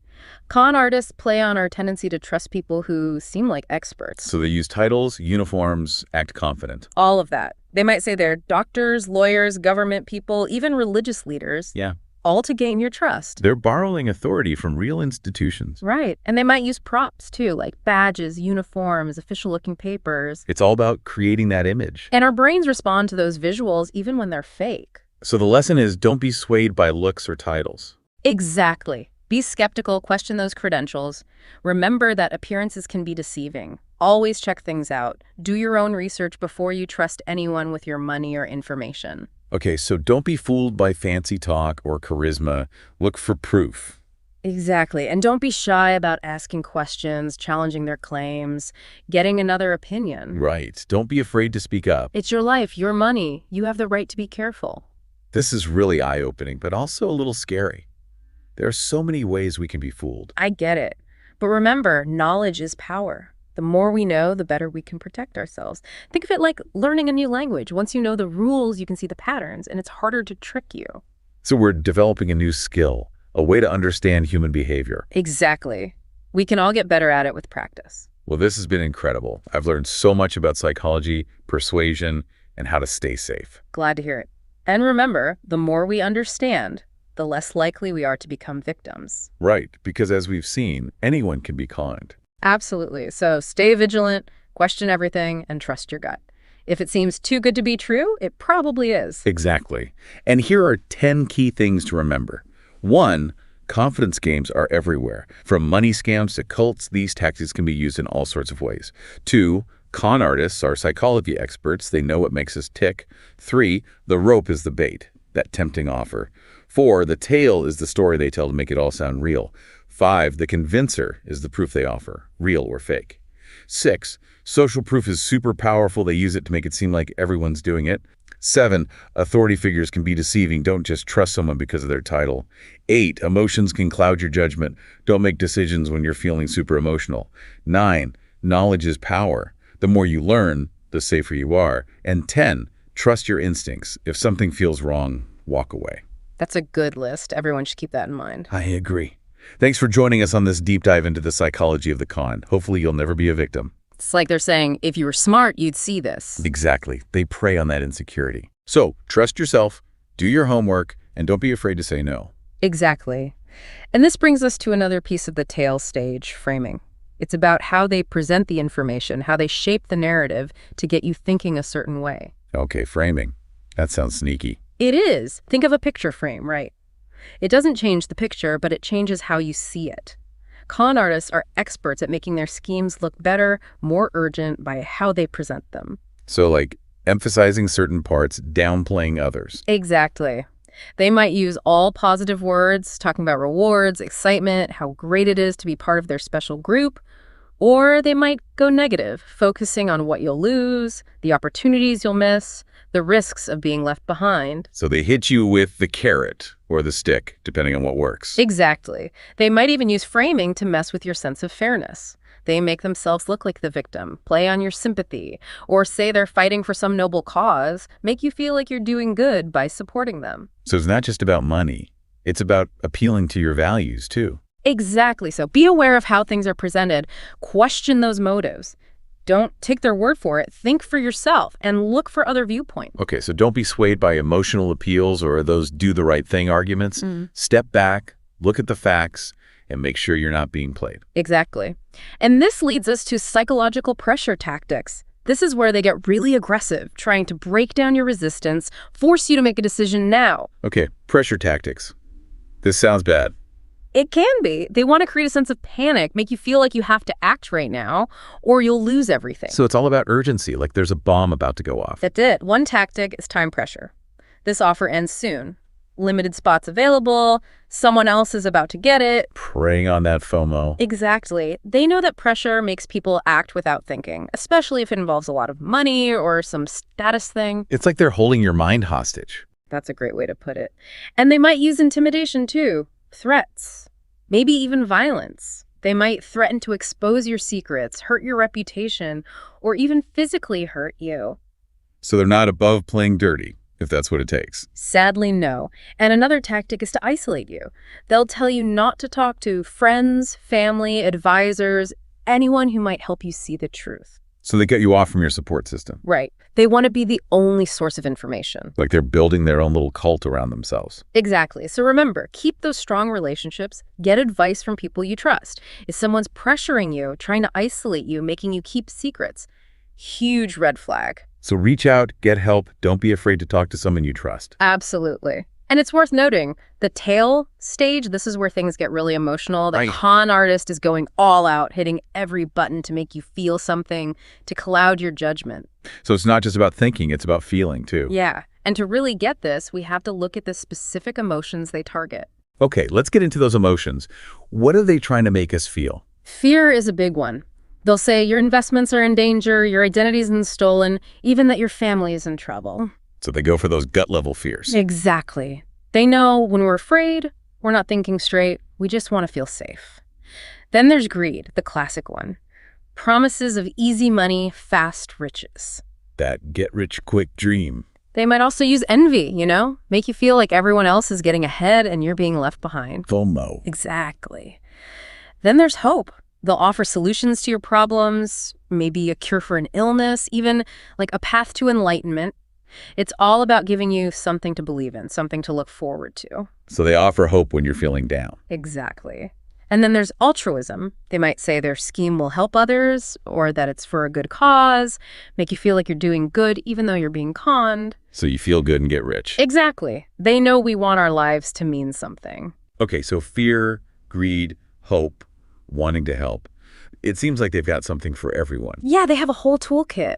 Con artists play on our tendency to trust people who seem like experts. So they use titles, uniforms, act confident. All of that. They might say they're doctors, lawyers, government people, even religious leaders. Yeah. All to gain your trust. They're borrowing authority from real institutions. Right. And they might use props, too, like badges, uniforms, official-looking papers. It's all about creating that image. And our brains respond to those visuals even when they're fake. So the lesson is don't be swayed by looks or titles. Exactly. Be skeptical, question those credentials. Remember that appearances can be deceiving. Always check things out. Do your own research before you trust anyone with your money or information. Okay, so don't be fooled by fancy talk or charisma. Look for proof. Exactly. And don't be shy about asking questions, challenging their claims, getting another opinion. Right. Don't be afraid to speak up. It's your life, your money. You have the right to be careful. This is really eye-opening, but also a little scary. There are so many ways we can be fooled. I get it. But remember, knowledge is power. The more we know, the better we can protect ourselves. Think of it like learning a new language. Once you know the rules, you can see the patterns, and it's harder to trick you. So we're developing a new skill, a way to understand human behavior. Exactly. We can all get better at it with practice. Well, this has been incredible. I've learned so much about psychology, persuasion, and how to stay safe. Glad to hear it. And remember, the more we understand, the less likely we are to become victims. Right, because as we've seen, anyone can be conned. Absolutely. So stay vigilant, question everything, and trust your gut. If it seems too good to be true, it probably is. Exactly. And here are 10 key things to remember. 1, confidence games are everywhere. From money scams to cults, these tactics can be used in all sorts of ways. 2, con artists are psychology experts. They know what makes us tick. 3, the rope is the bait, that tempting offer. 4, the tale is the story they tell to make it all sound real. 5, the convincer is the proof they offer, real or fake. 6, social proof is super powerful. They use it to make it seem like everyone's doing it. 7, authority figures can be deceiving. Don't just trust someone because of their title. 8, emotions can cloud your judgment. Don't make decisions when you're feeling super emotional. 9, knowledge is power. The more you learn, the safer you are. And 10, trust your instincts. If something feels wrong, walk away. That's a good list. Everyone should keep that in mind. I agree. Thanks for joining us on this deep dive into the psychology of the con. Hopefully you'll never be a victim. It's like they're saying, if you were smart, you'd see this. Exactly. They prey on that insecurity. So trust yourself, do your homework, and don't be afraid to say no. Exactly. And this brings us to another piece of the tale stage, framing. It's about how they present the information, how they shape the narrative to get you thinking a certain way. Okay, framing. That sounds sneaky. It is. Think of a picture frame, right? It doesn't change the picture, but it changes how you see it. Con artists are experts at making their schemes look better, more urgent by how they present them. So like emphasizing certain parts, downplaying others. Exactly. They might use all positive words, talking about rewards, excitement, how great it is to be part of their special group. Or they might go negative, focusing on what you'll lose, the opportunities you'll miss, the risks of being left behind. So they hit you with the carrot or the stick, depending on what works. Exactly. They might even use framing to mess with your sense of fairness. They make themselves look like the victim, play on your sympathy, or say they're fighting for some noble cause, make you feel like you're doing good by supporting them. So it's not just about money. It's about appealing to your values, too. Exactly so. Be aware of how things are presented. Question those motives. Don't take their word for it. Think for yourself and look for other viewpoints. Okay, so don't be swayed by emotional appeals or those do the right thing arguments. Step back, look at the facts, and make sure you're not being played. Exactly. And this leads us to psychological pressure tactics. This is where they get really aggressive, trying to break down your resistance, force you to make a decision now. Okay, pressure tactics. This sounds bad. It can be. They want to create a sense of panic, make you feel like you have to act right now, or you'll lose everything. So it's all about urgency, like there's a bomb about to go off. That's it. One tactic is time pressure. This offer ends soon. Limited spots available. Someone else is about to get it. Preying on that FOMO. Exactly. They know that pressure makes people act without thinking, especially if it involves a lot of money or some status thing. It's like they're holding your mind hostage. That's a great way to put it. And they might use intimidation too. Threats. Maybe even violence. They might threaten to expose your secrets, hurt your reputation, or even physically hurt you. So they're not above playing dirty, if that's what it takes. Sadly, no. And another tactic is to isolate you. They'll tell you not to talk to friends, family, advisors, anyone who might help you see the truth. So they get you off from your support system. Right. They want to be the only source of information. Like they're building their own little cult around themselves. Exactly. So remember, keep those strong relationships. Get advice from people you trust. If someone's pressuring you, trying to isolate you, making you keep secrets, huge red flag. So reach out, get help. Don't be afraid to talk to someone you trust. Absolutely. And it's worth noting, the tail stage, this is where things get really emotional. The Right. con artist is going all out, hitting every button to make you feel something, to cloud your judgment. So it's not just about thinking, it's about feeling too. Yeah. And to really get this, we have to look at the specific emotions they target. Okay, let's get into those emotions. What are they trying to make us feel? Fear is a big one. They'll say your investments are in danger, your identity's been stolen, even that your family is in trouble. So they go for those gut level fears. Exactly. They know when we're afraid, we're not thinking straight, we just want to feel safe. Then there's greed, the classic one. Promises of easy money, fast riches. That get rich quick dream. They might also use envy, make you feel like everyone else is getting ahead and you're being left behind. FOMO. Exactly. Then there's hope. They'll offer solutions to your problems, maybe a cure for an illness, even like a path to enlightenment. It's all about giving you something to believe in, something to look forward to. So they offer hope when you're feeling down. Exactly. And then there's altruism. They might say their scheme will help others or that it's for a good cause, make you feel like you're doing good even though you're being conned. So you feel good and get rich. Exactly. They know we want our lives to mean something. Okay, so fear, greed, hope, wanting to help. It seems like they've got something for everyone. Yeah, they have a whole toolkit.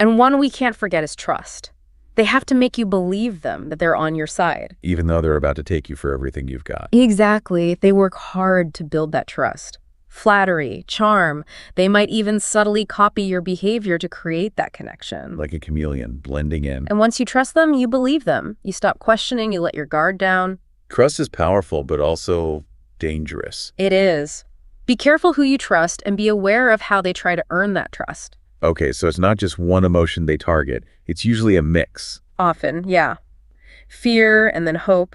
And one we can't forget is trust. They have to make you believe them, that they're on your side. Even though they're about to take you for everything you've got. Exactly. They work hard to build that trust. Flattery, charm. They might even subtly copy your behavior to create that connection. Like a chameleon, blending in. And once you trust them, you believe them. You stop questioning, you let your guard down. Trust is powerful, but also dangerous. It is. Be careful who you trust and be aware of how they try to earn that trust. Okay, so it's not just one emotion they target. It's usually a mix. Often, yeah. Fear and then hope,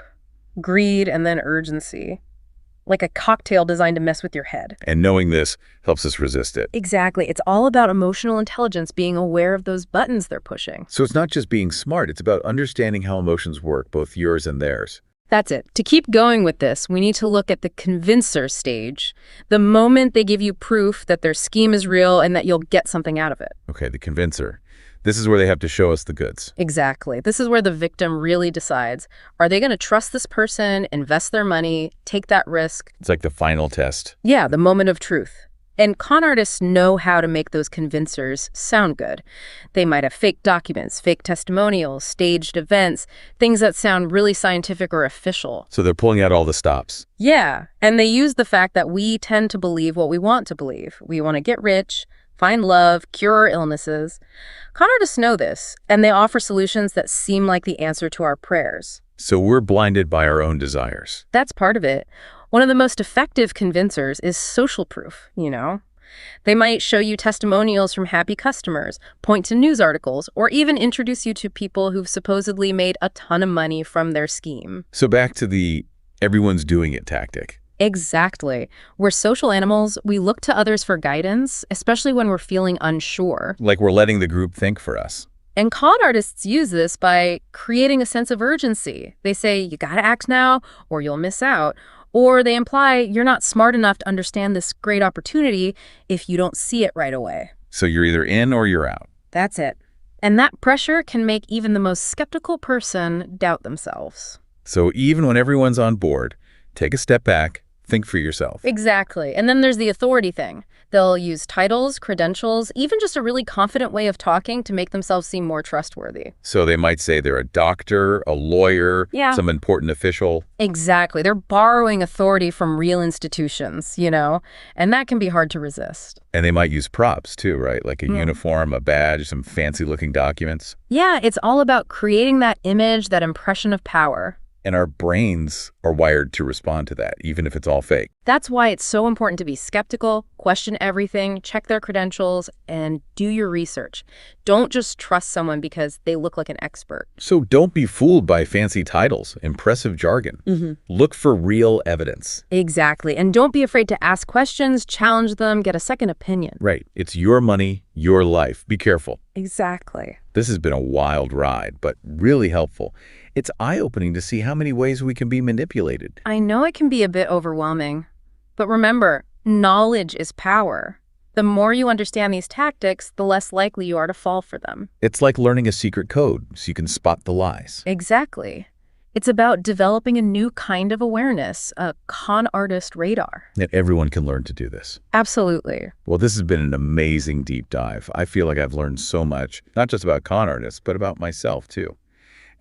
greed and then urgency. Like a cocktail designed to mess with your head. And knowing this helps us resist it. Exactly. It's all about emotional intelligence, being aware of those buttons they're pushing. So it's not just being smart, it's about understanding how emotions work, both yours and theirs. That's it. To keep going with this, we need to look at the convincer stage. The moment they give you proof that their scheme is real and that you'll get something out of it. Okay, the convincer. This is where they have to show us the goods. Exactly. This is where the victim really decides, are they going to trust this person, invest their money, take that risk? It's like the final test. Yeah, the moment of truth. And con artists know how to make those convincers sound good. They might have fake documents, fake testimonials, staged events, things that sound really scientific or official. So they're pulling out all the stops. Yeah, and they use the fact that we tend to believe what we want to believe. We want to get rich, find love, cure our illnesses. Con artists know this, and they offer solutions that seem like the answer to our prayers. So we're blinded by our own desires. That's part of it. One of the most effective convincers is social proof, They might show you testimonials from happy customers, point to news articles, or even introduce you to people who've supposedly made a ton of money from their scheme. So back to the everyone's doing it tactic. Exactly. We're social animals. We look to others for guidance, especially when we're feeling unsure. Like we're letting the group think for us. And con artists use this by creating a sense of urgency. They say, you gotta act now, or you'll miss out. Or they imply you're not smart enough to understand this great opportunity if you don't see it right away. So you're either in or you're out. That's it. And that pressure can make even the most skeptical person doubt themselves. So even when everyone's on board, take a step back, think for yourself. Exactly. And then there's the authority thing. They'll use titles, credentials, even just a really confident way of talking to make themselves seem more trustworthy. So they might say they're a doctor, a lawyer, some important official. Exactly. They're borrowing authority from real institutions, and that can be hard to resist. And they might use props too, right? Like a uniform, a badge, some fancy-looking documents. Yeah, it's all about creating that image, that impression of power. And our brains are wired to respond to that, even if it's all fake. That's why it's so important to be skeptical, question everything, check their credentials, and do your research. Don't just trust someone because they look like an expert. So don't be fooled by fancy titles, impressive jargon. Look for real evidence. Exactly. And don't be afraid to ask questions, challenge them, get a second opinion. Right. It's your money, your life. Be careful. Exactly. This has been a wild ride, but really helpful. It's eye-opening to see how many ways we can be manipulated. I know it can be a bit overwhelming, but remember, knowledge is power. The more you understand these tactics, the less likely you are to fall for them. It's like learning a secret code so you can spot the lies. Exactly. It's about developing a new kind of awareness, a con artist radar. And everyone can learn to do this. Absolutely. Well, this has been an amazing deep dive. I feel like I've learned so much, not just about con artists, but about myself too,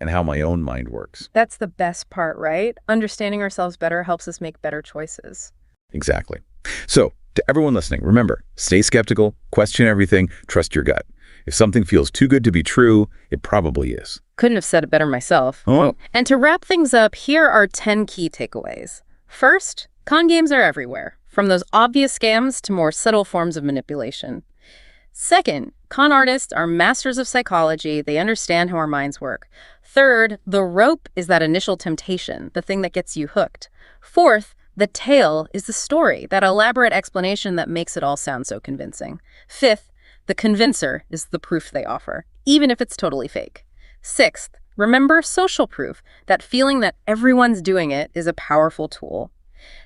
and how my own mind works. That's the best part, right? Understanding ourselves better helps us make better choices. Exactly. So, to everyone listening, remember, stay skeptical, question everything, trust your gut. If something feels too good to be true, it probably is. Couldn't have said it better myself. Oh. And to wrap things up, here are 10 key takeaways. First, con games are everywhere, from those obvious scams to more subtle forms of manipulation. Second, con artists are masters of psychology. They understand how our minds work. Third, the rope is that initial temptation, the thing that gets you hooked. Fourth, the tale is the story, that elaborate explanation that makes it all sound so convincing. Fifth, the convincer is the proof they offer, even if it's totally fake. Sixth, remember social proof, that feeling that everyone's doing it is a powerful tool.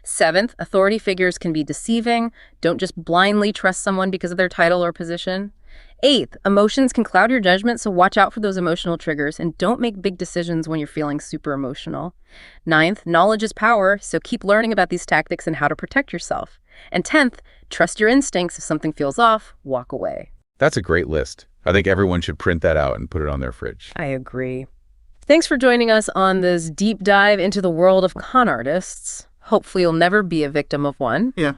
Seventh, authority figures can be deceiving. Don't just blindly trust someone because of their title or position. Eighth, emotions can cloud your judgment, so watch out for those emotional triggers and don't make big decisions when you're feeling super emotional. Ninth, knowledge is power, so keep learning about these tactics and how to protect yourself. And 10th, trust your instincts. If something feels off, walk away. That's a great list. I think everyone should print that out and put it on their fridge. I agree. Thanks for joining us on this deep dive into the world of con artists. Hopefully you'll never be a victim of one. Yeah.